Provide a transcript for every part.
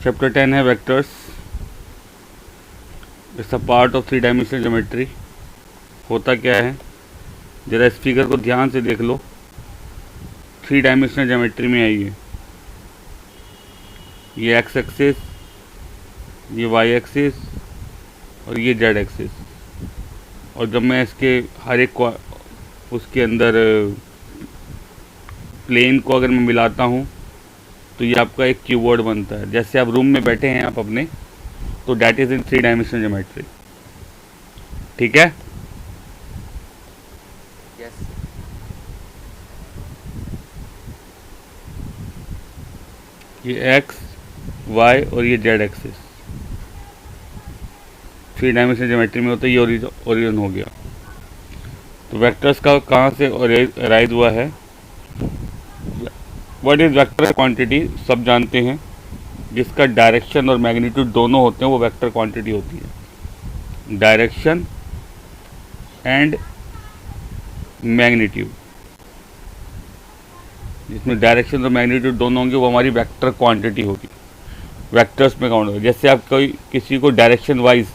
Chapter 10 है vectors. It's a part of 3 dimensional geometry. होता क्या है, ज़रा इस फिगर को ध्यान से देख लो। 3 डायमेंशनल ज्योमेट्री में आइए, ये एक्स एक्सिस, ये वाई एक्सिस और ये जेड एक्सिस। और जब मैं इसके हर एक को उसके अंदर प्लेन को अगर मैं मिलाता हूँ तो ये आपका एक क्यूबॉइड बनता है। जैसे आप रूम में बैठे हैं आप अपने, तो that is in 3 dimensional geometry. ठीक है। यस। ये एक्स वाई और ये जेड एक्सिस 3 डायमेंशनल ज्योमेट्री में होता है। ये ओरिजिन हो गया। तो वेक्टर्स का कहाँ से अराइज हुआ है। व्हाट इज वेक्टर क्वांटिटी, सब जानते हैं। जिसका डायरेक्शन और मैग्नीट्यूड दोनों होते हैं वो वेक्टर क्वांटिटी होती है। डायरेक्शन एंड मैग्नीट्यूड, जिसमें डायरेक्शन और मैग्नीट्यूड दोनों होंगे वो हमारी वेक्टर क्वांटिटी होगी। वेक्टर्स में काउंट होगा। जैसे आप कोई किसी को डायरेक्शन वाइज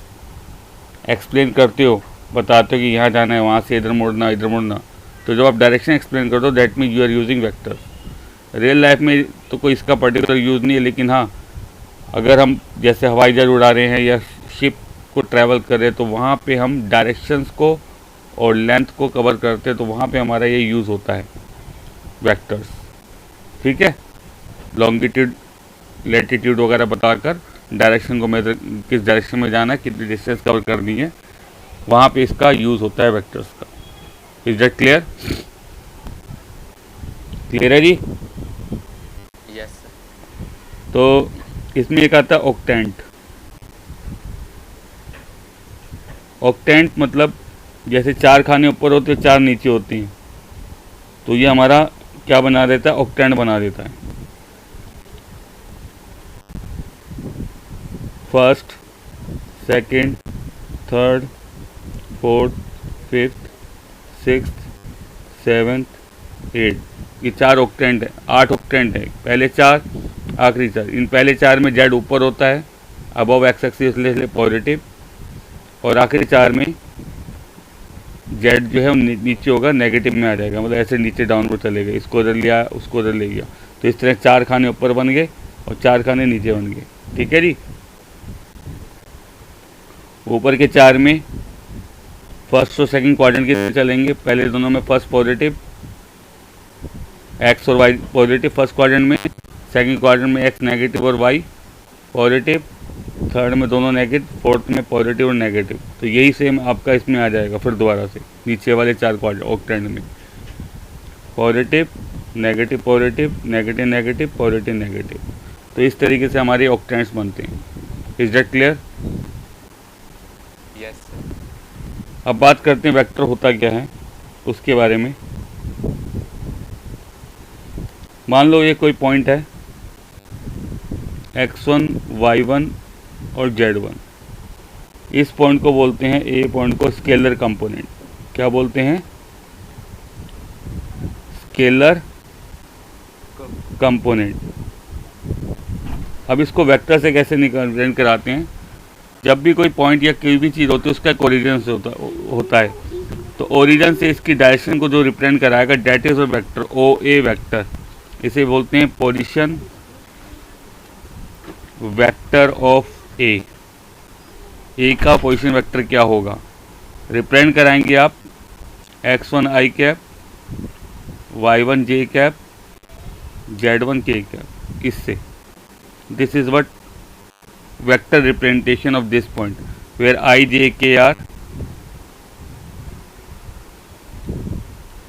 एक्सप्लेन करते हो, बताते हो कि यहाँ जाना है, वहाँ से इधर मुड़ना, इधर मुड़ना, तो जब आप डायरेक्शन एक्सप्लेन करते हो that mean you are using vectors. Real life में तो कोई इसका पर्टिकुलर यूज़ नहीं है, लेकिन हाँ, अगर हम जैसे हवाई जहाज उड़ा रहे हैं या शिप को ट्रैवल कर रहे हैं तो वहाँ पे हम डायरेक्शंस को और लेंथ को कवर करते हैं, तो वहाँ पे हमारा ये यूज़ होता है वेक्टर्स। ठीक है। लॉन्गिट्यूड लैटिट्यूड वगैरह बताकर डायरेक्शन को मेजर, किस डायरेक्शन में जाना है, कितनी डिस्टेंस कवर करनी है, वहाँ पे इसका यूज़ होता है वेक्टर्स का। Is that clear? क्लियर है जी? यस। तो इसमें एक आता है ऑक्टेंट। ऑक्टेंट मतलब जैसे 4 खाने ऊपर होते हैं 4 नीचे होती हैं, तो ये हमारा क्या बना देता है, ऑक्टेंट बना देता है। First, second, third, fourth, fifth, sixth, seventh, eight, ये 4 ऑक्टेंट है। 8 ऑक्टेंट है। पहले 4, आखिरी 4। इन पहले 4 में जेड ऊपर होता है, अबव एक्स एक्सिस इसलिए पॉजिटिव, और आखिरी 4 में जेड जो है वो नीचे होगा, नेगेटिव में आ जाएगा, मतलब ऐसे नीचे डाउनवर्ड चलेगा। इसको इधर लिया, उसको इधर ले गया, तो इस तरह 4 खाने ऊपर बन गए और 4 खाने नीचे बन गए। ठीक है जी। ऊपर के 4 में फर्स्ट और सेकंड क्वाड्रेंट के चलेंगे। पहले दोनों में फर्स्ट पॉजिटिव, एक्स और वाई पॉजिटिव फर्स्ट क्वाड्रेंट में, सेकंड क्वाड्रेंट में एक्स नेगेटिव और वाई पॉजिटिव, थर्ड में दोनों नेगेटिव, फोर्थ में पॉजिटिव और नेगेटिव। तो यही सेम आपका इसमें आ जाएगा फिर दोबारा से नीचे वाले 4 क्वाड्रेंट ऑक्टेंट में, positive negative positive negative negative positive negative. तो इस तरीके से हमारे ऑक्टेंट्स बनते हैं। Is that clear? यस। अब बात करते हैं वेक्टर होता क्या है उसके बारे में। मान लो ये कोई पॉइंट है x1 y1 और z1। इस पॉइंट को बोलते हैं, ए पॉइंट को स्केलर कंपोनेंट। क्या बोलते हैं? Scalar component. अब इसको वेक्टर से कैसे रिप्रेजेंट कराते हैं। जब भी कोई पॉइंट या कोई भी चीज़ होती है उसका एक ओरिजिन से होता है, तो ओरिजिन से इसकी डायरेक्शन को जो रिप्रेजेंट कराएगा that is a vector, O A vector. इसे बोलते हैं position vector of A. A का पोजीशन वेक्टर क्या होगा, रिप्रेजेंट कराएंगे आप x1 i cap, y1 j cap, z1 k cap. इससे this is what vector representation of this point where I, j, k are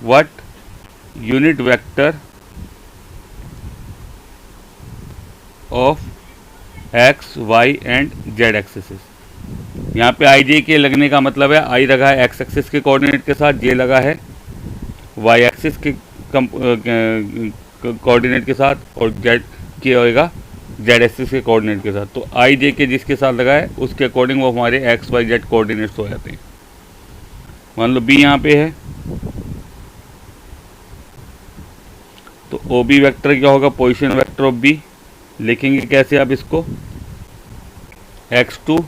what unit vector of x, y and z axis। यहाँ पे i, j, k लगने का मतलब है i लगा है x axis के कोऑर्डिनेट के साथ, j लगा है y एक्सिस के कोऑर्डिनेट के साथ, और z k होएगा जेड एक्सिस के कोऑर्डिनेट के साथ। तो आई जे के जिसके साथ लगा है उसके अकॉर्डिंग वो हमारे एक्स वाई जेड कोऑर्डिनेट्स हो जाते हैं। मान लो बी यहाँ पे है, तो ओ बी वेक्टर क्या होगा, पोजीशन वेक्टर ऑफ बी। लिखेंगे कैसे आप इसको, x2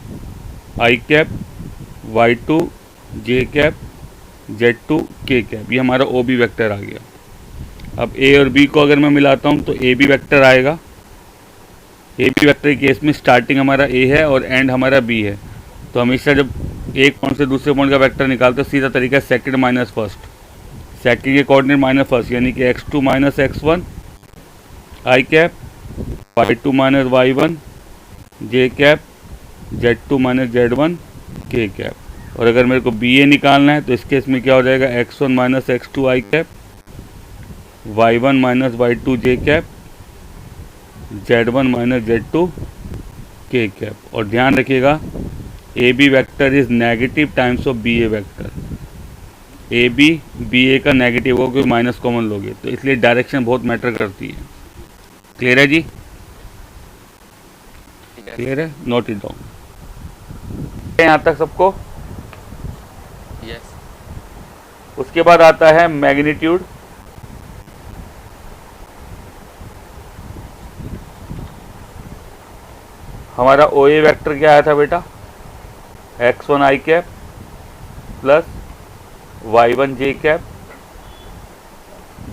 i cap, y2 j cap, z2 k cap, ये हमारा ओ बी वैक्टर आ गया। अब ए और बी को अगर मैं मिलाता हूँ तो ए बी वैक्टर आएगा। ए बी वैक्टर के केस में स्टार्टिंग हमारा ए है और एंड हमारा बी है, तो हमेशा जब एक पॉइंट से दूसरे पॉइंट का वेक्टर निकालते हैं सीधा तरीका है सेकंड माइनस फर्स्ट, सेकंड के कोऑर्डिनेट माइनस फर्स्ट, यानी कि x2 माइनस x1 आई कैप, y2 माइनस y1 जे कैप, z2 माइनस z1 के कैप। और अगर मेरे को बी ए निकालना है तो इस केस में क्या हो जाएगा, x1 minus x2 i cap, y1 minus y2 j cap, z1 minus z2 k cap. और ध्यान रखिएगा A B vector is negative times of B A vector, A B A का नेगेटिव होगा क्योंकि माइनस कॉमन लोगे, तो इसलिए direction बहुत मैटर करती है। क्लियर है जी, क्लियर है, नोट इट डाउन यहाँ तक सबको। यस। उसके बाद आता है मैग्नीट्यूड। हमारा ओ ए वैक्टर क्या आया था बेटा, x1 आई कैप प्लस y1 जे कैप,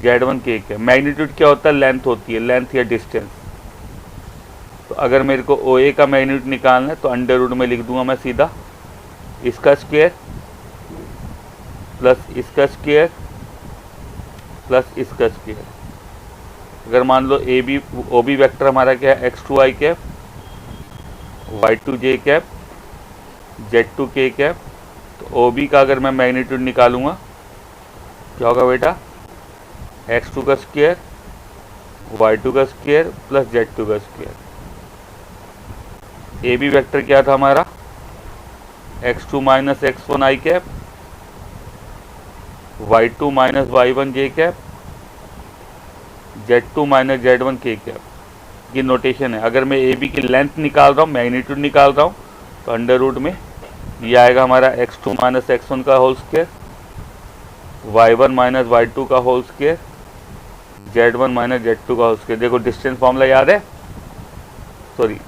z1 के कैप। मैग्नीट्यूड क्या होता है, लेंथ होती है, लेंथ या डिस्टेंस। तो अगर मेरे को ओ ए का मैग्नीट्यूड निकालना है तो अंडर रूट में लिख दूंगा मैं सीधा, इसका स्क्वायर प्लस इसका स्क्वायर प्लस इसका स्क्वायर। अगर मान लो A B O B vector हमारा क्या है, x2 i cap, y2 j cap, z2 k cap, तो ओ बी का अगर मैं मैग्नीट्यूड निकालूंगा क्या होगा बेटा, x2 का स्क्वायर, y2 का स्क्वायर प्लस z2 का स्क्वायर। ए बी वैक्टर क्या था हमारा, x2 माइनस x1 आई कैप, y2 माइनस y1 जे कैप, z2 माइनस z1 के कैप। ये नोटेशन है। अगर मैं ए बी की लेंथ निकाल रहा हूँ, मैग्नीट्यूड निकाल रहा हूँ, तो अंडर रूट में ये आएगा हमारा x2 माइनस x1 का whole square, y1 minus y2 का whole square, z1 minus z2 का होल स्क्वायर। देखो डिस्टेंस फॉर्मूला याद है, sorry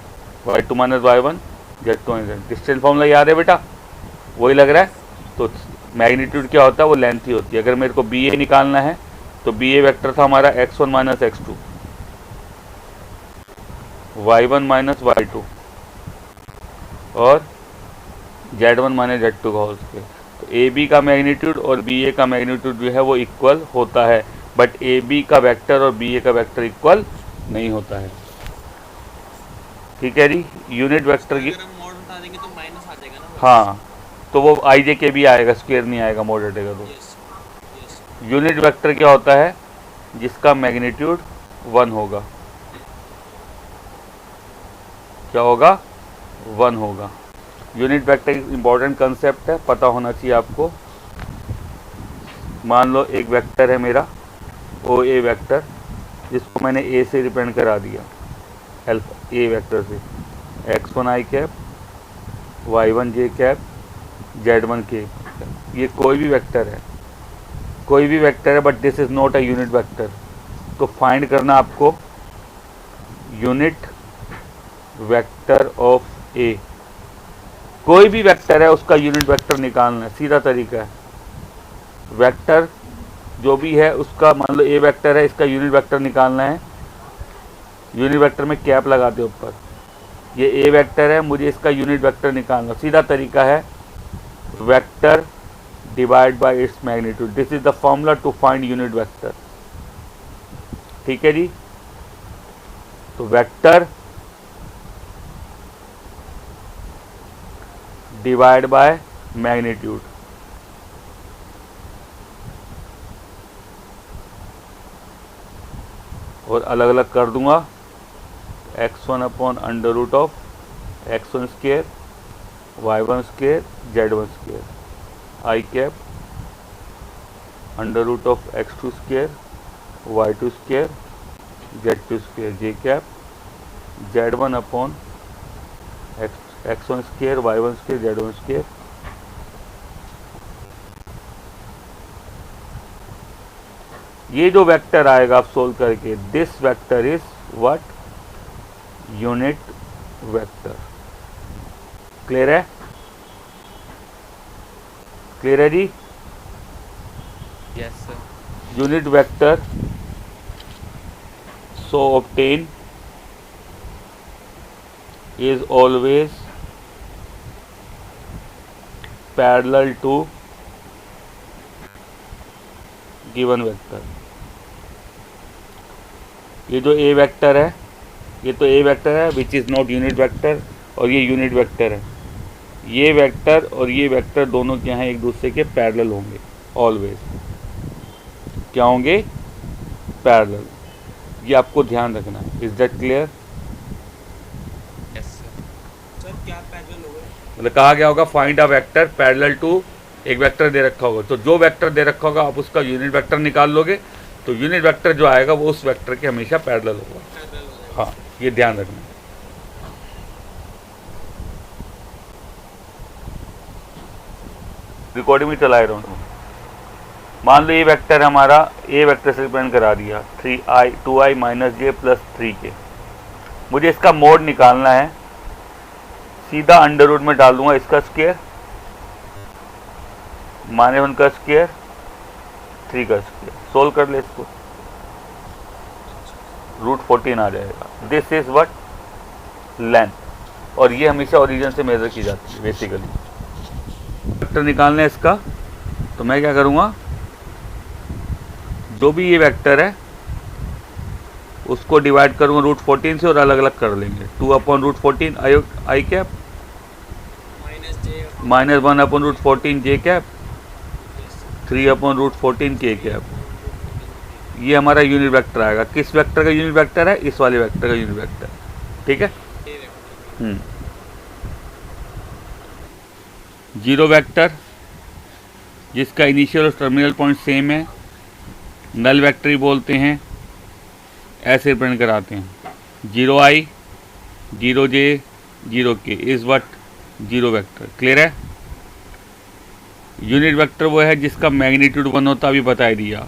y2 minus y1 z2 minus, distance formula याद है बेटा, वही लग रहा है। तो मैग्नीट्यूड क्या होता है, वो लेंथ ही होती है। अगर मेरे को बी ए निकालना है तो बी ए वैक्टर था हमारा x1 minus x2, y1 minus y2 और z1 माइनस z2 का होल स्क्वायर। तो ए बी का मैग्नीट्यूड और बी ए का मैग्नीट्यूड जो है वो इक्वल होता है, बट ए बी का वेक्टर और बी ए का वेक्टर इक्वल नहीं होता है। ठीक है जी, यूनिट वेक्टर की मोड उठा देंगे तो माइनस आ जाएगा ना। हाँ, तो वो आई जे के भी आएगा, स्क्वायर नहीं आएगा, मोड हटेगा। तो यूनिट वेक्टर क्या होता है, जिसका मैग्नीट्यूड 1 होगा। क्या होगा, 1 होगा। यूनिट वेक्टर एक इंपॉर्टेंट कंसेप्ट है, पता होना चाहिए आपको। मान लो एक वेक्टर है मेरा ओ ए वेक्टर, जिसको मैंने ए से रिप्रेजेंट करा दिया, हेल्प ए वेक्टर से, x1 आई कैप, y1 जे कैप, z1 के। ये कोई भी वेक्टर है, कोई भी वेक्टर है, but this is not a unit vector. तो फाइंड करना आपको यूनिट वेक्टर ऑफ ए। कोई भी वेक्टर है उसका यूनिट वेक्टर निकालना है, सीधा तरीका है। वेक्टर जो भी है उसका, मान लो ए वेक्टर है, इसका यूनिट वेक्टर निकालना है। यूनिट वेक्टर में कैप लगाते हो ऊपर, ये ए वेक्टर है, मुझे इसका यूनिट वेक्टर निकालना। सीधा तरीका है, vector divide by its magnitude. This is the formula to find unit vector. ठीक है जी, तो वेक्टर डिवाइड बाय मैग्नीट्यूड। और अलग अलग कर दूंगा, x1 upon under root of x1 square, y1 square, z1 square, I cap under root of x2 square, y2 square, z2 square, J cap z1 upon x1 square, y1 square, z1 square. ये जो vector आएगा आप सोल्व करके, this vector is what, unit vector. Clear है? Clear है जी? Yes, sir. Unit vector so obtain is always parallel to given vector। ये जो ए वेक्टर है, ये तो ए वेक्टर है which is not unit vector, और ये यूनिट वेक्टर है। ये वेक्टर और ये वेक्टर दोनों क्या हैं, एक दूसरे के पैरेलल होंगे ऑलवेज। क्या होंगे? पैरेलल। ये आपको ध्यान रखना है। Is that clear? Yes, sir. Sir क्या पैरेलल हो गए? मतलब कहा गया होगा find a vector parallel to, एक वेक्टर दे रखा होगा, तो जो वेक्टर दे रखा होगा आप उसका यूनिट वेक्टर निकाल लोगे, तो यूनिट वेक्टर जो आएगा वो उस वेक्टर के हमेशा पैरेलल होगा। पैरेलल हो जाएगा। हाँ, ये ध्यान रखना। रिकॉर्डिंग में चलाए रहो। मान लो ये वेक्टर हमारा ए वेक्टर से रिप्रेजेंट करा दिया 3i 2i माइनस जे प्लस 3k। मुझे इसका मोड निकालना है, सीधा अंडर रूट में डाल दूंगा इसका स्क्वायर, -1 का स्क्वायर, 3 का स्क्वायर। सोल्व कर ले इसको, √14 आ जाएगा। This is what? लेंथ। और ये हमेशा ओरिजिन से मेजर की जाती है बेसिकली। वेक्टर निकालना है इसका, तो मैं क्या करूँगा, जो भी ये वेक्टर है उसको डिवाइड करूँगा √14 से और अलग अलग कर लेंगे। 2/√14 आई कैप माइनस जे -1/√14 जे कैप 3/√14 के कैप। ये हमारा यूनिट वेक्टर आएगा। किस वेक्टर का यूनिट वेक्टर है? इस वाले वेक्टर का यूनिट वेक्टर। ठीक है? जीरो वेक्टर जिसका इनिशियल और टर्मिनल पॉइंट सेम है, नल वेक्टर ही बोलते हैं, ऐसे रिप्रेजेंट कराते हैं। 0i 0j 0k is what? Zero vector. Clear है? यूनिट वेक्टर वो है जिसका मैग्नीट्यूड 1 होता, अभी बता दिया।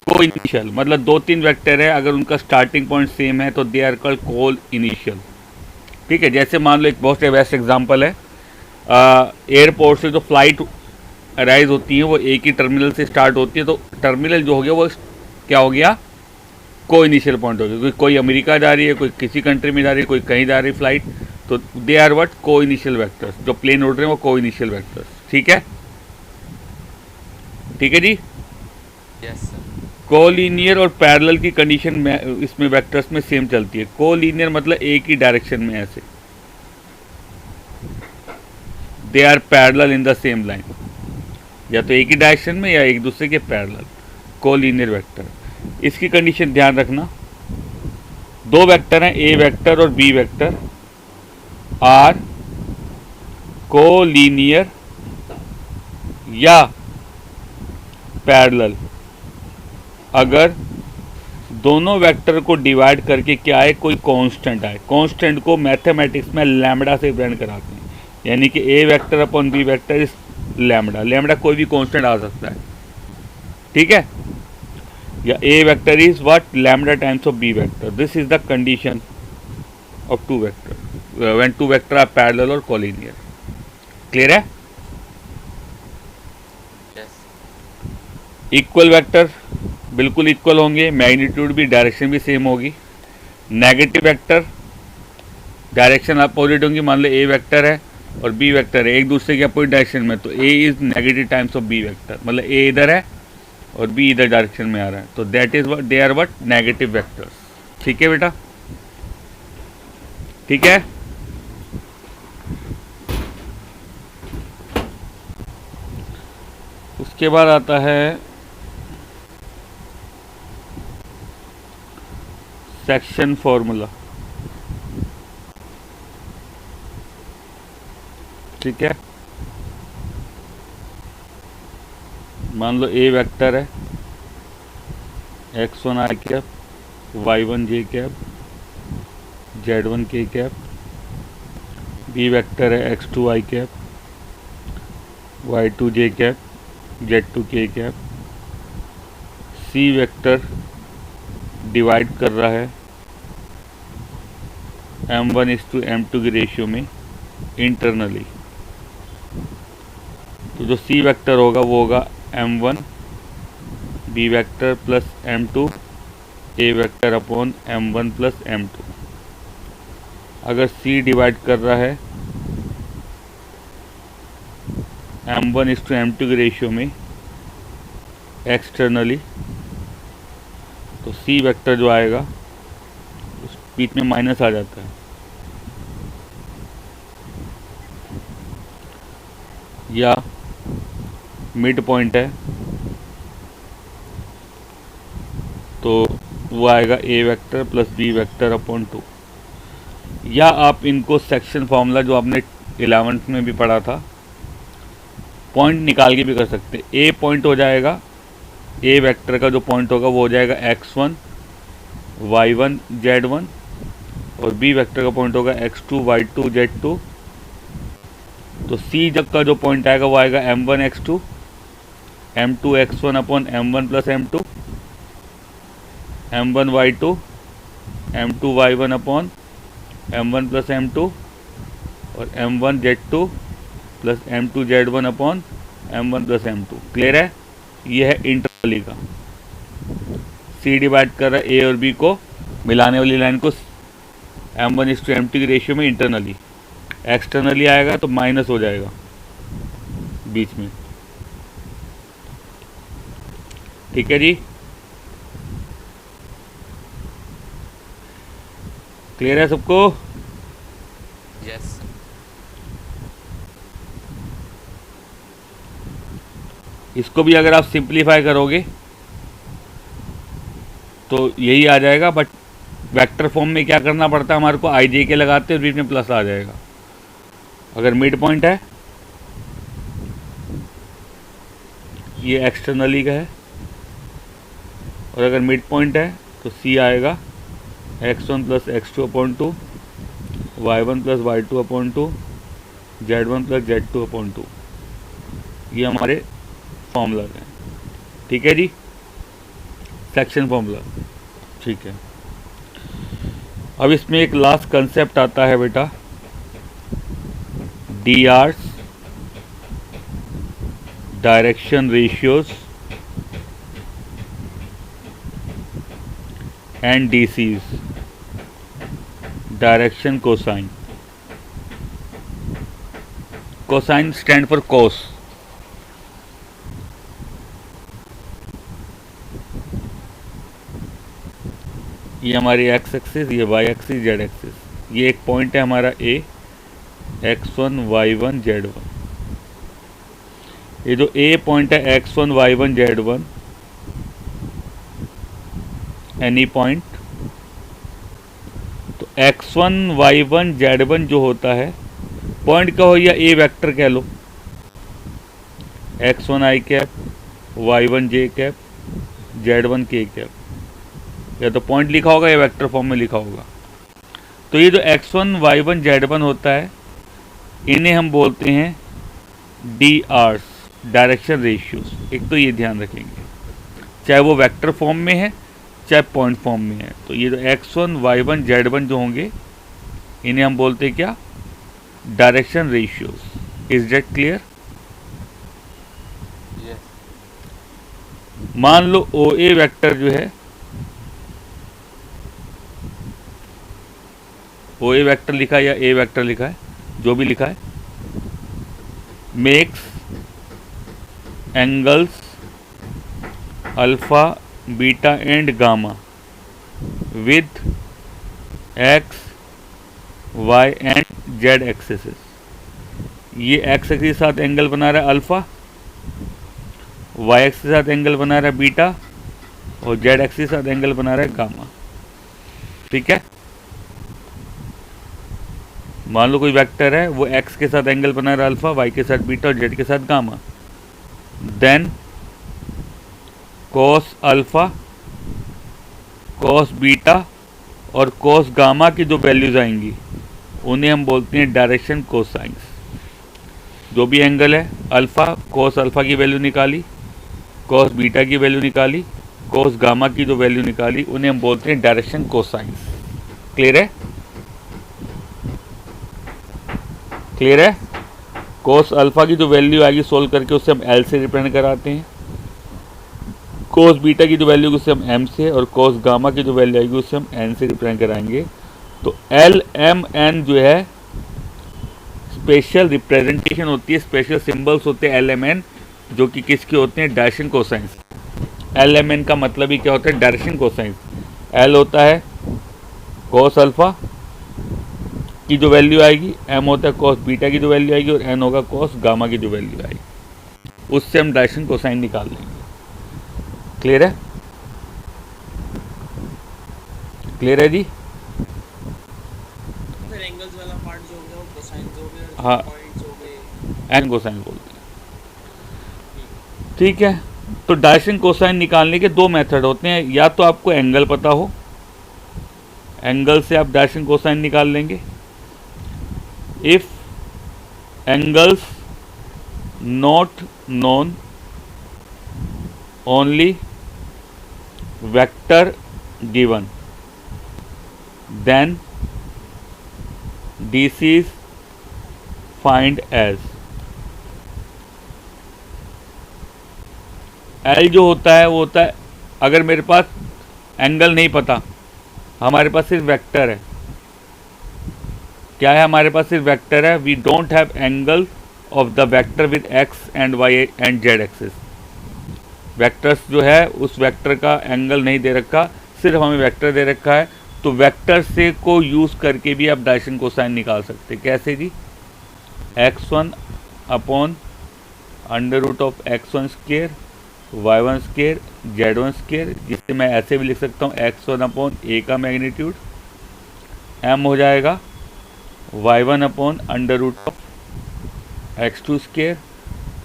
को इनिशियल मतलब 2-3 वेक्टर है, अगर उनका स्टार्टिंग पॉइंट सेम है तो they are called collinear. ठीक है? जैसे मान लो एक बहुत बेस्ट एग्जांपल है, एयरपोर्ट से जो फ्लाइट अराइज होती है वो एक ही टर्मिनल से स्टार्ट होती है, तो टर्मिनल जो हो गया वो क्या हो गया? को इनिशियल पॉइंट हो गया। कोई अमेरिका जा रही है, कोई किसी कंट्री में जा रही है, कोई कहीं जा रही है फ्लाइट, तो दे आर व्हाट? को इनिशियल वेक्टर्स। जो प्लेन उड़ रहे हैं वो को इनिशियल वेक्टर्स। ठीक है? ठीक है जी? Yes, sir. कोलिनियर और पैरेलल की कंडीशन में इसमें वेक्टर्स में सेम चलती है। कोलिनियर मतलब एक ही डायरेक्शन में, ऐसे they are parallel in the same line, या तो एक ही डायरेक्शन में या एक दूसरे के पैरेलल। कोलिनियर वेक्टर, इसकी कंडीशन ध्यान रखना। दो वेक्टर हैं, ए वेक्टर और बी वेक्टर, आर कोलिनियर या पैरेलल अगर दोनों वेक्टर को डिवाइड करके क्या आए? कोई कांस्टेंट आए। कांस्टेंट को मैथमेटिक्स में लैम्बडा से रिप्रेजेंट कराते हैं, यानी कि A vector upon B vector is lambda. Lambda कोई भी कांस्टेंट आ सकता है। ठीक है? या A vector is what? Lambda times of B vector. This is the condition of two vector when two vector are parallel और कोलिनियर। क्लियर है? Yes. इक्वल वेक्टर बिल्कुल इक्वल होंगे, मैग्नीट्यूड भी, डायरेक्शन भी सेम होगी। नेगेटिव वेक्टर डायरेक्शन अपोजिट होंगी। मान लो ए वेक्टर है और बी वेक्टर है, एक दूसरे के अपोजिट डायरेक्शन में, तो A is negative times of B vector. मतलब ए इधर है और बी इधर डायरेक्शन में आ रहा है, तो that is what? They are what? Negative vectors. ठीक है बेटा? ठीक है? उसके बाद आता है सेक्शन फॉर्मूला। ठीक है? मान लो ए वेक्टर है x1 आई कैप, y1 जे कैप, z1 के कैप। बी वेक्टर है x2 i cap, y2 j cap, z2 k cap. C vector divide कर रहा है m1:m2 की रेशियो में इंटरनली। तो जो सी वेक्टर होगा वो होगा m1 B vector plus m2 A vector upon m1 plus m2। अगर सी डिवाइड कर रहा है m1:m2 की रेशियो में एक्सटर्नली, तो सी वेक्टर जो आएगा उस बीच में माइनस आ जाता है, या मिड पॉइंट है तो वो आएगा A vector plus B vector upon 2। या आप इनको सेक्शन फॉर्मूला जो आपने 11th में भी पढ़ा था, पॉइंट निकाल के भी कर सकते हैं। ए पॉइंट हो जाएगा, ए वेक्टर का जो पॉइंट होगा वो हो जाएगा x1 y1 z1, और बी वेक्टर का पॉइंट होगा x2 y2 z2। तो सी जब का जो पॉइंट आएगा वो आएगा m1 x2 m2 x1 upon m1 plus m2, m1 y2 m2 y1 upon m1 plus m2, और m1 z2 plus m2 z1 upon m1 plus m2। Clear है? ये है इंटरनली का। सी डिवाइड कर रहा है ए और बी को, मिलाने वाली लाइन को m1:m2 की रेशियो में इंटरनली। एक्सटर्नली आएगा तो माइनस हो जाएगा बीच में। ठीक है जी, क्लियर है सबको? Yes sir. इसको भी अगर आप सिंप्लीफाई करोगे तो यही आ जाएगा, बट वेक्टर फॉर्म में क्या करना पड़ता है हमारे को, आई जे के लगाते हैं, बीच में प्लस आ जाएगा। अगर मिड पॉइंट है, ये एक्सटर्नली का है, और अगर मिड पॉइंट है तो सी आएगा x1 plus x2 upon 2, y1 plus y2 upon 2, z1 plus z2 upon 2। ये हमारे फॉर्मूला हैं। ठीक है जी, सेक्शन फॉर्मूला। ठीक है, अब इसमें एक लास्ट कंसेप्ट आता है बेटा, D Rs, direction ratios and DCs, direction cosine. Cosine stand for cos. ये हमारी एक्स एक्सिस, ये वाई एक्सिस, जेड एक्सिस। ये एक पॉइंट है हमारा ए, x1 y1 z1। ये जो ए पॉइंट है x1 y1 z1, any point, तो x1 y1 z1 जो होता है, पॉइंट का हो या ए वेक्टर कह लो, x1 i cap, y1 j cap, z1 k cap, या तो पॉइंट लिखा होगा या वेक्टर फॉर्म में लिखा होगा। तो ये जो x1 y1 z1 होता है, इन्हें हम बोलते हैं डी आर्स, डायरेक्शन रेशियोज। एक तो ये ध्यान रखेंगे, चाहे वो वेक्टर फॉर्म में है चाहे पॉइंट फॉर्म में है। तो ये जो x1 y1 z1 जो होंगे, इन्हें हम बोलते हैं क्या, direction ratios. Is that clear? Yes. मान लो ओ ए वेक्टर जो है, ओ ए वेक्टर लिखा है या ए वेक्टर लिखा है, जो भी लिखा है, makes angles alpha beta and gamma with x y and z axis. ये एक्स एक्सिस के साथ एंगल बना रहा है अल्फा, वाई एक्सिस के साथ एंगल बना रहा है बीटा, और जेड एक्सिस के साथ एंगल बना रहा है गामा। ठीक है, मान लो कोई वेक्टर है, वो x के साथ एंगल बना रहा है अल्फा, y के साथ बीटा और z के साथ gamma. Then cos alpha, cos beta और cos गामा की जो वैल्यूज आएंगी, उन्हें हम बोलते हैं डायरेक्शन कोसाइंस। जो भी एंगल है अल्फा, cos अल्फा की वैल्यू निकाली, cos बीटा की वैल्यू निकाली, cos गामा की जो वैल्यू निकाली, उन्हें हम बोलते हैं डायरेक्शन कोसाइंस। क्लियर है? क्लियर है। कोस अल्फा की जो वैल्यू आएगी सोल्व करके उससे हम एल से रिप्रेजेंट कराते हैं, कोस बीटा की जो वैल्यू उससे हम एम से, और कोस गामा की जो वैल्यू आएगी उससे हम एन से रिप्रेजेंट कराएंगे। तो एल एम एन जो है स्पेशल रिप्रेजेंटेशन होती है, स्पेशल सिंबल्स होते हैं एल एम एन, जो कि किसके होते हैं, direction cosines. L m n का मतलब ही क्या होता है, डायरेक्शन कोसाइंस। एल होता है कोस अल्फा की जो वैल्यू आएगी, एम होता है कोस बीटा की जो वैल्यू आएगी, और एन होगा कोस गामा की जो वैल्यू आएगी, उससे हम डायरेक्शन कोसाइन निकाल लेंगे। क्लियर है, क्लियर है जी। फिर एंगल्स वाला पार्ट जो हो गया वो कोसाइन हो गया, हाँ, पॉइंट्स हो गए। एन कोसाइन बोलते हैं। ठीक है, तो डायरेक्शन कोसाइन निकालने के दो मेथड होते हैं, या तो आपको एंगल पता हो, एंगल से आप डायरेक्शन कोसाइन निकाल लेंगे। If angles not known, only vector given, then this is find age. L जो होता है वो होता है, अगर मेरे पास एंगल नहीं पता, हमारे पास सिर्फ वेक्टर है। क्या है, हमारे पास सिर्फ वेक्टर है। We don't have angle of the vector with x and y and z axis. Vectors जो है उस वेक्टर का एंगल नहीं दे रखा, सिर्फ हमें वेक्टर दे रखा है। तो वेक्टर से को यूज़ करके भी आप डायरेक्शन कोसाइन निकाल सकते हैं। कैसे जी, x1 upon under root of x1 square y1 square z1 square, जिससे मैं ऐसे भी लिख सकता हूँ x1 अपॉन a का मैग्नीट्यूड, m हो जाएगा y1 upon under root of x2 square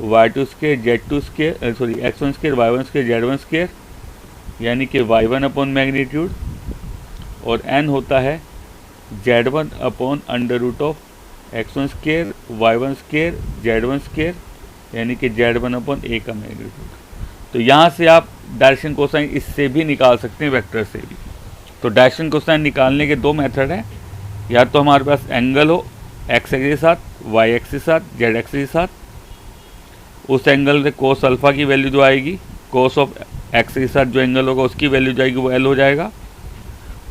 y2 square z2 square, sorry x1 square y1 square z1 square, यानी कि y1 अपॉन मैग्नीट्यूड, और n होता है z1 upon under root of x1 square y1 square z1 square, यानी कि z1 upon a का magnitude. तो यहाँ से आप डायरेक्शन कोसाइन इससे भी निकाल सकते हैं, वेक्टर से भी। तो डायरेक्शन कोसाइन निकालने के दो मेथड हैं, या तो हमारे पास एंगल हो एक्स एक्सिस के साथ, वाई एक्सिस के साथ, जेड एक्सिस के साथ, उस एंगल से कोस अल्फा की वैल्यू जो आएगी, कोस ऑफ एक्स के साथ जो एंगल होगा उसकी वैल्यू जो आएगी वो एल हो जाएगा,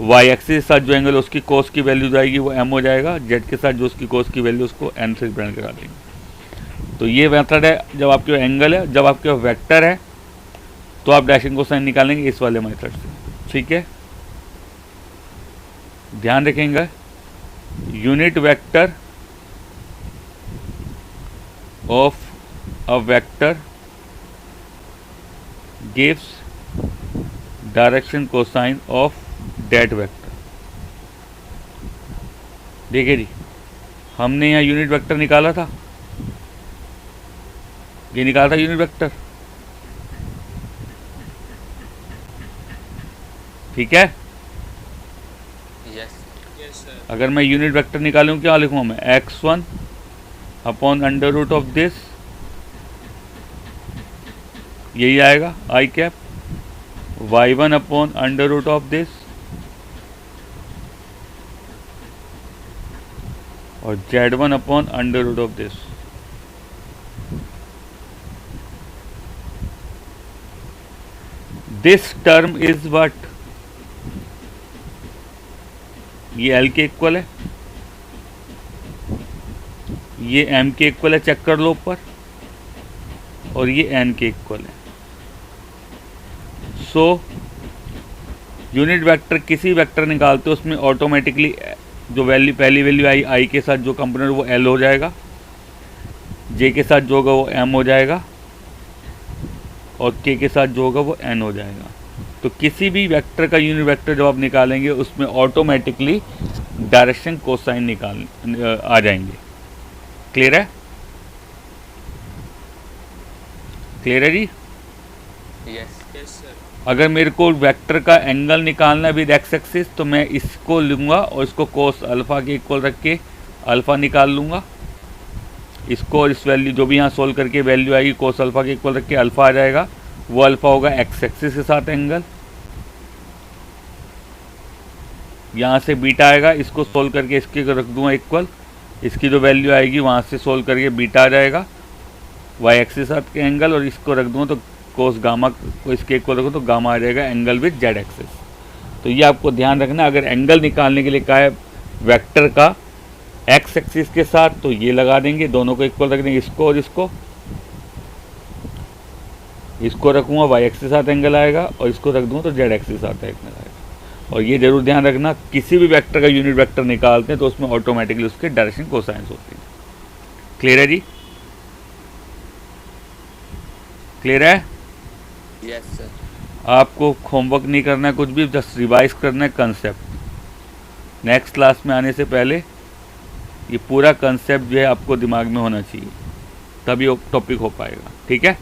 वाई एक्सिस के साथ जो एंगल उसकी कोस की वैल्यू जो आएगी वो एम हो जाएगा, जेड के साथ जो उसकी कोस की वैल्यू उसको एन से रिप्रेजेंट करा देंगे। तो ये मेथड है जब आपके एंगल है। जब आपके वेक्टर है तो आप डायरेक्शन कोसाइन निकालेंगे इस वाले मेथड से। ठीक है, ध्यान रखेंगे, unit vector of a vector gives direction cosine of that vector. देखिए जी, हमने यहाँ यूनिट वेक्टर निकाला था, ये निकाला था यूनिट वेक्टर। ठीक है, यस यस सर। अगर मैं यूनिट वेक्टर निकालूँ क्या लिखूँ मैं, x1 upon under root of this, यही आएगा i cap, y1 upon under root of this, और z1 upon under root of this. This term is what, ये L के इक्वल है, ये M के इक्वल है, चेक कर लो ऊपर, और ये N के इक्वल है। सो यूनिट वेक्टर किसी वेक्टर निकालते हो उसमें ऑटोमेटिकली जो वैल्यू पहली वैल्यू आई आई के साथ जो कंपोनेंट वो L हो जाएगा, J के साथ जो होगा वो M हो जाएगा, और K के साथ जो होगा वो N हो जाएगा। तो किसी भी वेक्टर का यूनिट वेक्टर जब आप निकालेंगे उसमें ऑटोमेटिकली डायरेक्शन कोसाइन निकाल आ जाएंगे। क्लियर है, क्लियर है जी। Yes yes sir. अगर मेरे को वेक्टर का एंगल निकालना है विद एक्स एक्सिस तो मैं इसको लूँगा और इसको कोस अल्फ़ा के इक्वल रख के अल्फ़ा निकाल लूँगा, इसको और इस वैल्यू जो भी यहाँ सोल्व करके वैल्यू आएगी कोस अल्फ़ा के इक्वल रख के अल्फ़ा आ जाएगा, वो अल्फ़ा होगा एक्स एक्सिस के साथ एंगल। यहाँ से बीटा आएगा, इसको सोल्व करके इसके रख दूँगा इक्वल, इसकी जो वैल्यू आएगी वहाँ से सोल्व करके बीटा आ जाएगा वाई एक्सिस साथ के एंगल, और इसको रख दूँ तो कोस गामा को इसके इक्वल रखूँ तो गामा आ जाएगा एंगल विद जेड एक्सिस। तो ये आपको ध्यान रखना, अगर एंगल निकालने के लिए कहा है वेक्टर का एक्स एक्सिस के साथ तो ये लगा देंगे, दोनों को इक्वल रख देंगे, इसको और इसको रखूँगा वाई एक्सिस के साथ एंगल आएगा, और इसको रख दूँ तो जेड एक्सिस के साथ एंगल आएगा। और ये जरूर ध्यान रखना, किसी भी वेक्टर का यूनिट वेक्टर निकालते हैं तो उसमें ऑटोमेटिकली उसके डायरेक्शन कोसाइंस होती है। क्लियर है जी? क्लियर है? Yes sir. आपको होमवर्क नहीं करना है कुछ भी, जस्ट रिवाइज करना है कंसेप्ट। नेक्स्ट क्लास में आने से पहले ये पूरा कंसेप्ट जो है आपको दिमाग में होना चाहिए, तभी टॉपिक हो पाएगा। ठीक है?